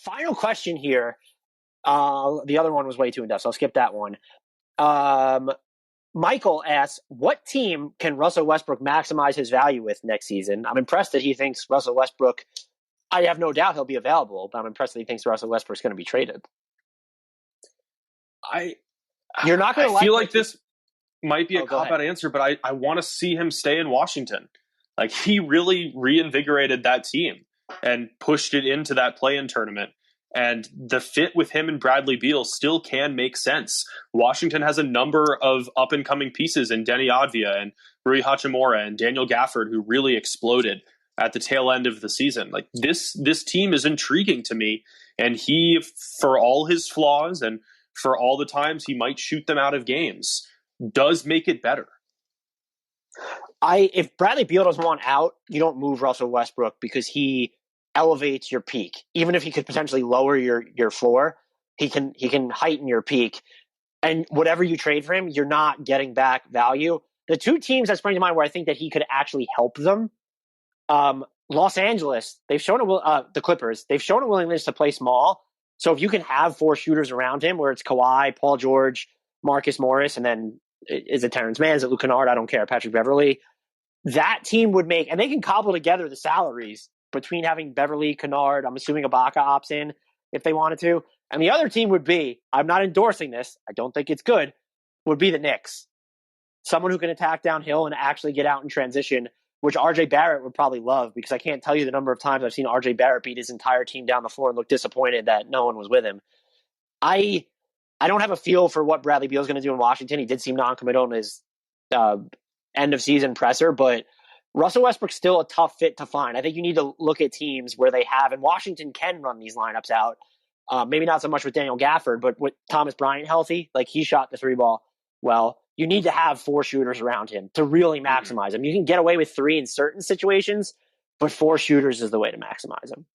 Final question here. The other one was way too in-depth, so I'll skip that one. Michael asks, what team can Russell Westbrook maximize his value with next season? I'm impressed that he thinks Russell Westbrook, I have no doubt he'll be available, but I'm impressed that he thinks Russell Westbrook's going to be traded. You're not going to feel like this might be a cop-out answer, but I want to see him stay in Washington. Like, he really reinvigorated that team and pushed it into that play-in tournament. And the fit with him and Bradley Beal still can make sense. Washington has a number of up-and-coming pieces in Denny Advia and Rui Hachimura and Daniel Gafford, who really exploded at the tail end of the season. Like, this team is intriguing to me. And he, for all his flaws and for all the times he might shoot them out of games, does make it better. If Bradley Beal doesn't want out, you don't move Russell Westbrook because he elevates your peak. Even if he could potentially lower your floor, he can heighten your peak. And whatever you trade for him, you're not getting back value. The two teams that spring to mind where I think that he could actually help them, Los Angeles, they've shown the Clippers, they've shown a willingness to play small. So if you can have four shooters around him, where it's Kawhi, Paul George, Marcus Morris, and then is it Terrence Mann, is it Luke Kennard? I don't care. Patrick Beverley. That team would make, and they can cobble together the salaries between having Beverley, Kennard, I'm assuming Ibaka opts in if they wanted to. And the other team would be, I'm not endorsing this, I don't think it's good, would be the Knicks. Someone who can attack downhill and actually get out in transition, which RJ Barrett would probably love, because I can't tell you the number of times I've seen RJ Barrett beat his entire team down the floor and look disappointed that no one was with him. I don't have a feel for what Bradley Beal is going to do in Washington. He did seem non-committal in his end of season presser, but Russell Westbrook's still a tough fit to find. I think you need to look at teams where they have, and Washington can run these lineups out. Maybe not so much with Daniel Gafford, but with Thomas Bryant healthy, like he shot the three ball well. You need to have four shooters around him to really maximize him. You can get away with three in certain situations, but four shooters is the way to maximize him.